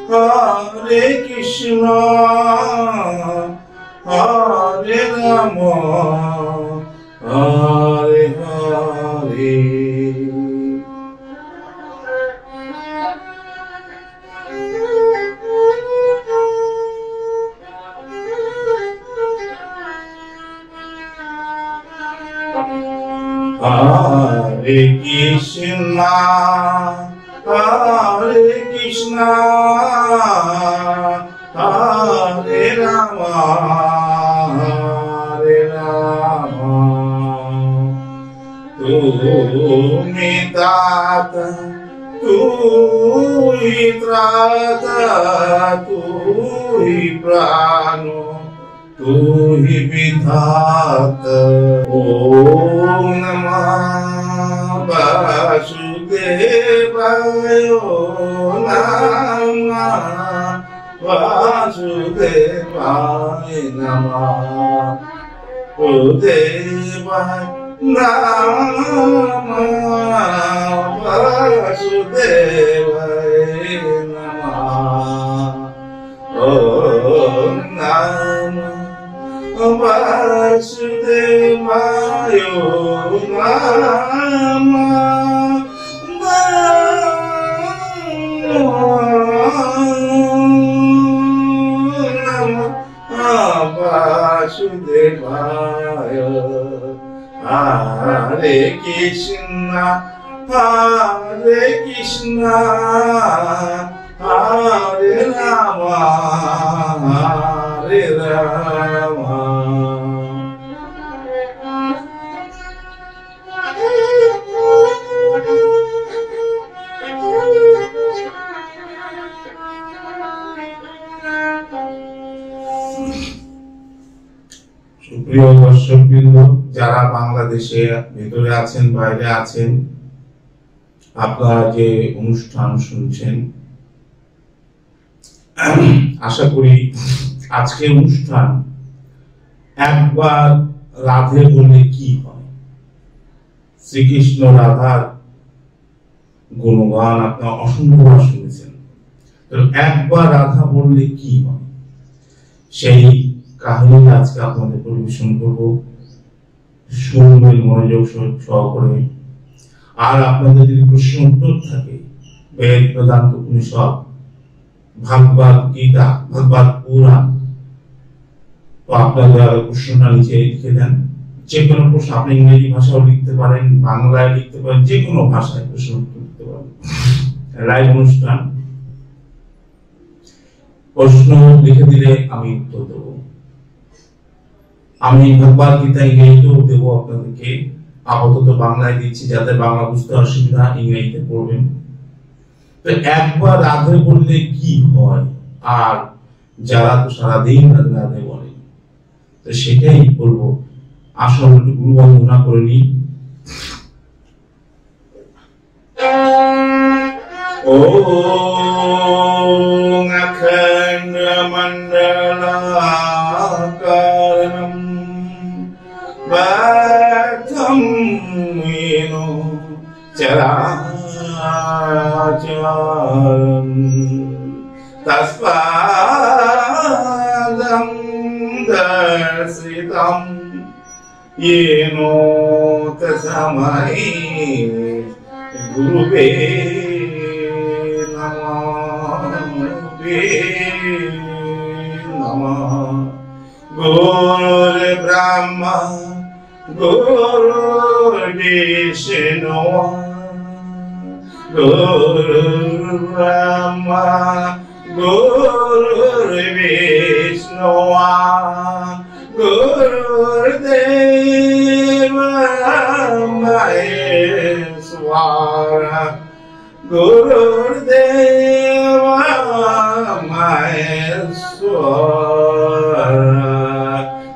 Hare Krishna, Hare Rama, Hare Hare. Hare Krishna, Hare Krishna, Hare Rama, Hare Rama. Tumi Tata, Tui Trata, Tui Prano, Tui Vidhata. Om Namah Vasudevaya, Namah Vasudevaya, Namah Vasudevaya, Namah Vasudevaya, Namah Om Namah Vasudevaya, Namah Vasudevaya. Hare Krishna, Hare Krishna, Hare Rama, Hare Rama. প্রিয় দর্শকবৃন্দ, যারা বাংলাদেশে ভিতরে আছেন, বাইরে আছেন, আপনারা যে অনুষ্ঠান শুনছেন, আশা করি আজকের অনুষ্ঠান একবার রাধে বললে কি হয়, শ্রীকৃষ্ণ রাধার গুণগান আপনারা অসংখ্যবার শুনেছেন। একবার রাধা বললে কি হয়, সেই কাহিনী আজকে আপনাদের পরিবেশন করব। শুনবেন মনোযোগ সহকারে। আর আপনাদের যদি প্রশ্ন উত্তর থাকে, বেদ বেদান্ত উপনিষদ, ভাগবত গীতা, ভাগবত পুরাণ, তো আপনারা প্রশ্নটা নিচে লিখে দেন। যে কোনো প্রশ্ন আপনি ইংরেজি ভাষাও লিখতে পারেন, বাংলায় লিখতে পারেন, যে কোনো ভাষায় প্রশ্ন উত্তর লিখতে পারেন। লাইভ অনুষ্ঠান, প্রশ্ন লিখে দিলে আমি উত্তর দেবো। আমি ভগবত গীতা ইংরেজিতেও দেবো আপনাদেরকে, আপাতত বাংলায় দিচ্ছি, যাতে বাংলা বুঝতে অসুবিধা, ইংরেজিতে পড়বেন। তো একবার রাধে বললে কি হয়, আর যারা তো সারাদিন রাধে বলে, তো সেটাই বলবো। আসল গুরু বন্দনা করে নি। ওম অখণ্ড মণ্ডলাকারম ব্যক্তম মেন চরাচরম তস্মাদং দর্শিতম येन तस्मै गुरुवे नमः। गुरुर्ब्रह्मा गुरुर्विष्णु गुरुर्ब्रह्मा गुरुर्विष्णु गुरुर्देव महेश्वर गुरुर्देव महेश्वर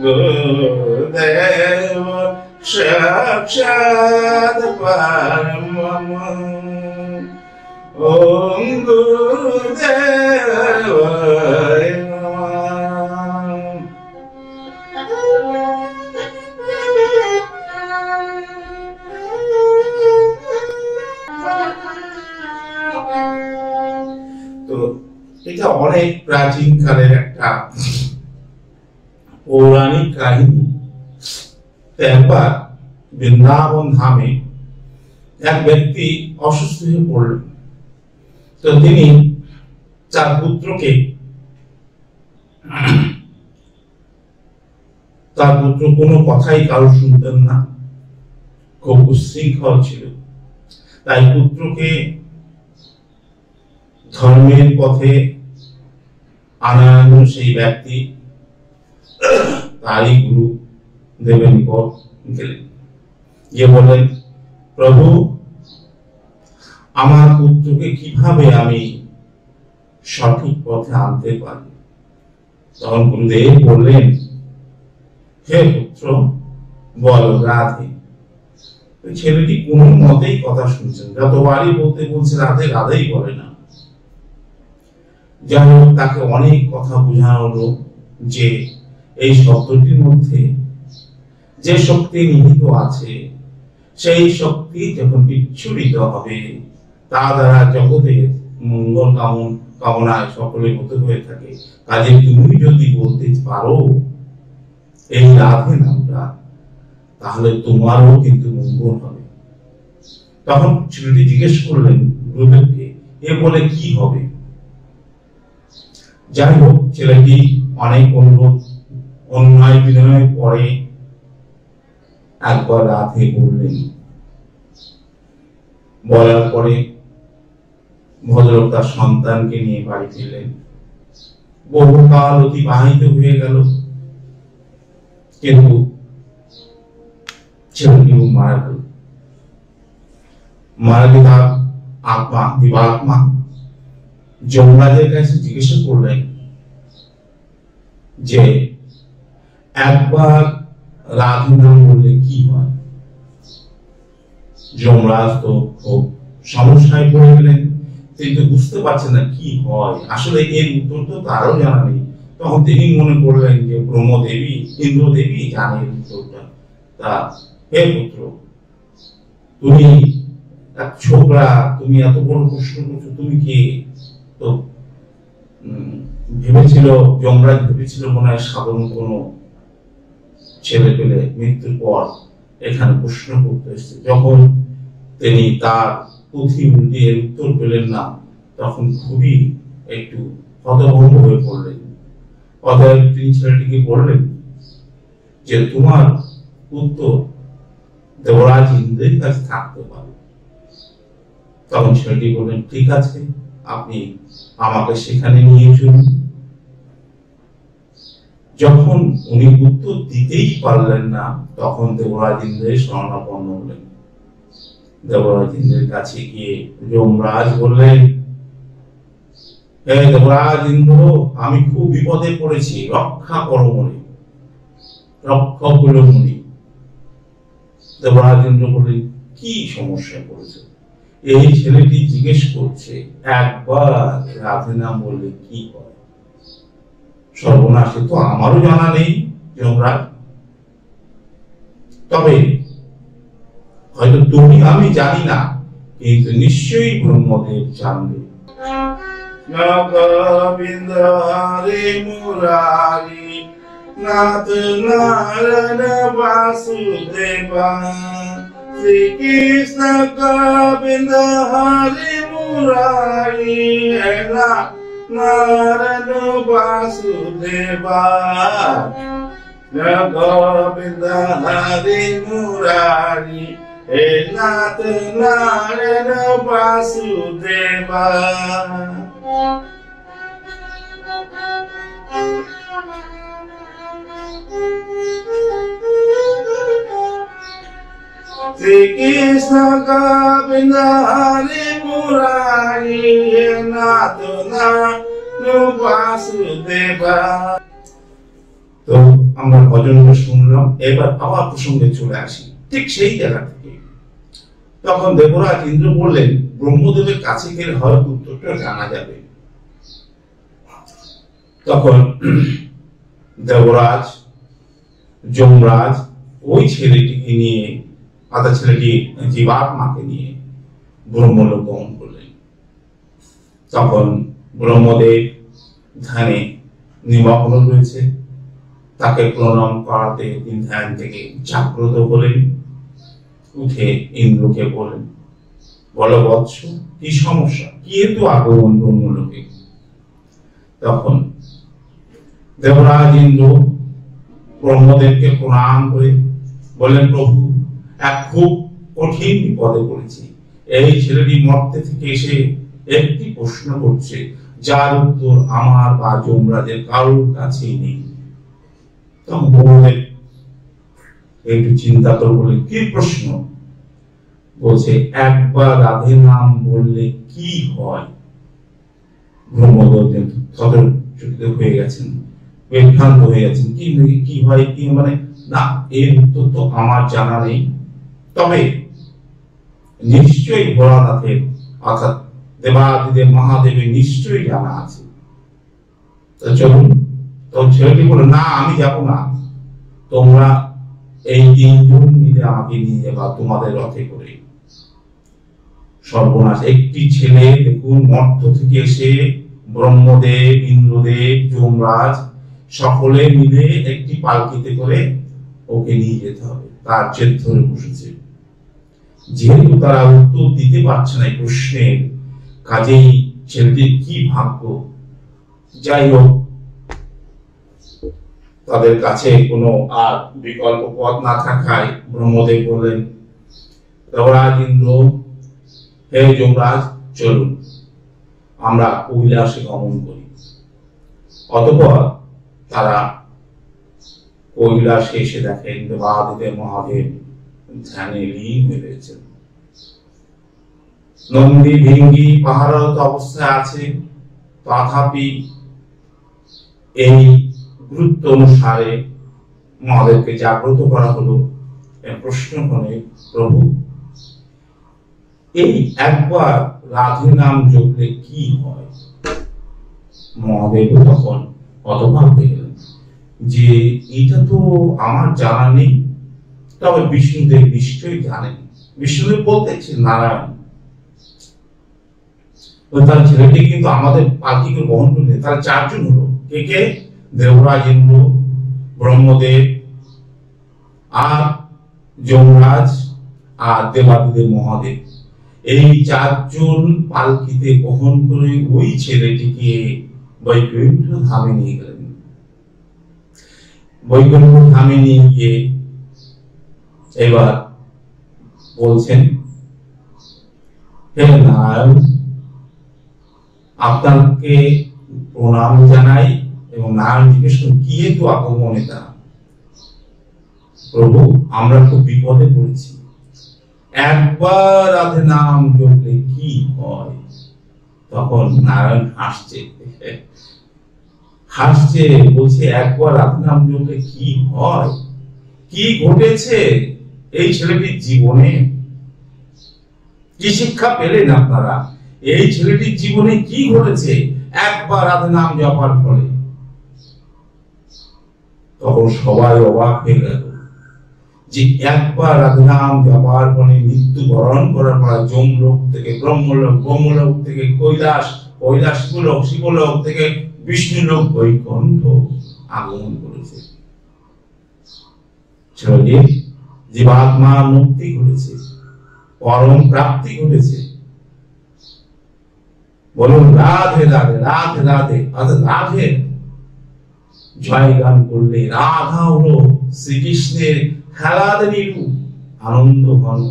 गुरुदेव साक्षात् परब्रह्म। ओम गुरुदेवाय नमः। প্রাচীন কালের একটা পৌরাণিক কাহিনী। একবার বৃন্দাবন ধামে এক ব্যক্তি অসুস্থ হয়ে পড়লেন। তো তিনি তার পুত্র কোনো কথাই কারো শুনতেন না, খুব উচ্ছৃঙ্খল ছিল। তাই পুত্রকে ধর্মের পথে আনার সেই ব্যক্তি তারই গুরু দেবের নিকট গেলেন, গিয়ে বললেন, প্রভু, আমার পুত্রকে কিভাবে আমি সঠিক পথে আনতে পারি? তখন গুরুদেব বললেন, হে পুত্র, বল রাধে। ছেলেটি কোনো মতেই কথা শুনছেন, যতবারই বলতে বলছে রাধে, রাধেই বলে না। যাই হোক, তাকে অনেক কথা বোঝানো হলো যে এই শব্দটির মধ্যে যে শক্তি নিহিত আছে, সেই শক্তি যখন বিচ্ছুরিত হবে, তা দ্বারা জগতের মঙ্গল কামনায় সকলে হত হয়ে থাকে। কাজে তুমি যদি বলতে পারো এই রাধে নামটা, তাহলে তোমারও কিন্তু মঙ্গল হবে। তখন ছেলেটি জিজ্ঞেস করলেন গুরুদেবকে, এ বলে কি হবে? যাই হোক, ছেলেটি অনেক অনুরোধ অন্যায় বিনয় পরে একবার রাধে বললেন। বলার পরে ভদ্রলোক তার সন্তানকে নিয়ে বাড়ি ফিরলেন। বহুকাল অতিবাহিত হয়ে গেল, কিন্তু ছেলেটি মারা গেল। মারা গিয়ে তার আত্মা, দিবাত্মা যমরাজের কাছে জিজ্ঞাসা করলেন যে একবার রাধে নাম বললে কি হয়? যমরাজ তো খুব সমস্যায় পড়ে গেলেন, কিন্তু বুঝতে পারছেন না কি হয়। আসলে এর উত্তর তো তারও জানা নেই। তখন তিনি মনে করলেন যে ব্রহ্মদেবী, ইন্দ্রদেবী জানেন উত্তরটা। তা হে পুত্র, তুমি এক ছোকরা, তুমি এত বড় প্রশ্ন করছো, তুমি কে? তো ভেবেছিল, যমরাজ ভেবেছিল মনে হয় সাধারণ কোনো ছেলে পেলে মৃত্যুর পর এখানে প্রশ্ন করতে এসেছে। যখন তিনি তার পুঁথি উল্টিয়ে উত্তর পেলেন না, তখন খুবই একটু হতভম্ব হয়ে পড়লেন। অতএব তিনি ছেলেটিকে বললেন যে তোমার উত্তর দেবরাজ ইন্দ্রের কাছে থাকতে পারে। তখন ছেলেটি বললেন, ঠিক আছে, আপনি আমাকে সেখানে নিয়ে চলুন। যখন উনি উত্তর দিতেই পারলেন না, তখন দেবরাজ ইন্দ্রের শরণাপন্ন হলেন। দেবরাজ ইন্দ্রের কাছে গিয়ে যমরাজ বললেন, হে দেবরাজ ইন্দ্র, আমি খুব বিপদে পড়েছি, রক্ষা করো মনে, রক্ষা করো মনে। দেবরাজ ইন্দ্র বললেন, কি সমস্যায় পড়েছে? এই ছেলেটি জিজ্ঞেস করছে একবার রাধে নাম বললে কি হয়। সর্বনাশে তো আমারও জানা নেই যমরাজ, তবে হয়তো তুমি, আমি জানি না, কিন্তু নিশ্চয়ই ব্রহ্মদেব জানবে। গোবিন্দ হরে মুরারি নাথ নারায়ণ বাসুদেবা, শ্রীকৃষ্ণ গোবিন্দ হরে মুরারি নাথ নারায়ণ বাসুদেবা, গোবিন্দ হরে মুরারি হে নাথ নারায়ণ বাসুদেবা। শ্রীকৃষ্ণ গোবিন্দ হরে মুরারি হে নাথ নারায়ণ বাসুদেবা। তো আমরা ভজনটা শুনলাম, এবার আবার প্রসঙ্গে চলে আসি ঠিক সেই জায়গা থেকে। তখন দেবরাজ ইন্দ্র বললেন, ব্রহ্মদেবের কাছে গেলে হয়তো উত্তরটা জানা যাবে। তখন দেবরাজ যমরাজ ওই ছেলেটিকে নিয়ে, আদা ছেলেটি জীবাত্মাকে নিয়ে ব্রহ্মলোক গমন করলেন। তখন ব্রহ্মদেব ধ্যানে নিমগ্ন রয়েছে। তাকে প্রণাম করাতে তিনি ধ্যান থেকে জাগ্রত হলেন, উঠে ইন্দ্রকে বলেন, বলো বৎস, কি সমস্যা, কি হেতু আগমন ব্রহ্মলোকে? তখন দেবরাজ ইন্দ্র ব্রহ্মদেবকে প্রণাম করে বললেন, প্রভু, এক খুব কঠিন বিপদে পড়েছি। এই ছেলেটি মর্তে থেকে এসে একটি প্রশ্ন করছে, যার উত্তর আমার বা যমরাজের কারোর কাছেই নেই। তখন ব্রহ্মদেব একটু চিন্তা করে বললেন, কি প্রশ্ন? বলছে, একবার রাধে নাম বললে কি হয়? ব্রহ্মদেব থতচকিত হয়ে গেছেন, বিভ্রান্ত হয়ে গেছেন। কি হয়, কি মানে না, এর উত্তর তো আমার জানা নেই, তবে নিশ্চয়ই ভোলানাথের অর্থাৎ দেবাদিদেব মহাদেবের নিশ্চয়ই জানা আছে। তো চলুন। তো ছেলেটি বলে, না, আমি যাব না, তোমরা এই 3 জন মিলে আমাকে নিয়ে যাবা তোমাদের রথে করে। সর্বনাশ, একটি ছেলে দেখুন মর্ত থেকে এসে ব্রহ্মদেব, ইন্দ্রদেব, যমরাজ সকলে মিলে একটি পালকিতে করে ওকে নিয়ে যেতে হবে। তার জেদ ধরে বসেছে। যেহেতু তারা উত্তর দিতে পারছে না এই প্রশ্নের, কাজেই ছেলেটির কি ভাগ্য। যাই হোক, তাদের কাছে কোনো আর বিকল্প পথ না থাকায় ব্রহ্মদেব বললেন, দেবরাজ ইন্দ্র, হে যমরাজ, চলুন আমরা কৈলাসে গমন করি। অতঃপর তারা কৈলাসে এসে দেখেন দেবাদিদেব মহাদেব ধ্যানে লীন হয়ে রয়েছেন। নন্দী ভিঙ্গি পাহাড়রত অবস্থায় আছে, তথাপি এই গুরুত্ব অনুসারে মহাদেবকে জাগ্রত করা হলো। প্রশ্ন করে, প্রভু, এই একবার রাধে নাম জপলে কি হয়? মহাদেব তখন হতবাক হয়ে গেলেন যে এটা তো আমার জানা নেই, তবে বিষ্ণুদেব নিশ্চয়ই জানেন। বিষ্ণুদেব বলতেছে নারায়ণ। তার ছেলেটি কিন্তু আমাদের পালকিকে বহন করতে, তার 4 জন হলো। কে কে? দেবরাজ ইন্দ্র, ব্রহ্মদেব, আর যমরাজ, আর দেবাদিদেব মহাদেব। এই 4 জন পালকিতে বহন করে ওই ছেলেটিকে বৈকুণ্ঠ ধামে নিয়ে গেলেন। বৈকুণ্ঠ ধামে নিয়ে গিয়ে এবার বলছেন, হে নারায়ণ, আপনাকে প্রণাম জানাই। এবং নারায়ণ জিজ্ঞেস করেন, কি হেতু আগমন এটা? প্রভু, আমরা খুব বিপদে পড়েছি, একবার রাধে নাম জপলে কি হয়? তখন নারায়ণ হাসছে, বলছে, একবার রাধে নাম জপলে কি হয়? কি ঘটেছে এই ছেলেটির জীবনে? কি শিক্ষা পেলেন আপনারা? এই ছেলেটির জীবনে কি ঘটেছে একবার রাধে নাম জপার ফলে? তখন সবাই অবাক হয়ে গেল যে একবার রাধে নাম জপার ফলে মৃত্যুবরণ করার পর যমলোক থেকে ব্রহ্মলোক, ব্রহ্মলোক থেকে কৈলাস, কৈলাস শিবলোক, শিবলোক থেকে বিষ্ণুলোক বৈকুণ্ঠ আগমন করেছে। ছেলেটির জীবাত্মা মুক্তি ঘটেছে, পরম প্রাপ্তি ঘটেছে। বলুন রাধে রাধে, রাধে রাধে। অর্থাৎ রাধে জয় গান করলে রাধা হলো শ্রীকৃষ্ণের খেলাদেরই রূপ, আনন্দ ঘন।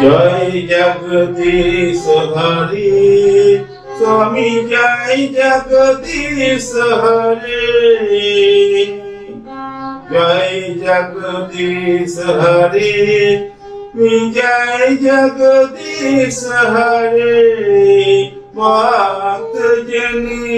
জয় জগদীশ হরি স্বামী, জয় জগদীশ হরি, জয় জগদীশ হরি, জয় জগদীশ হরি। ভক্ত জনী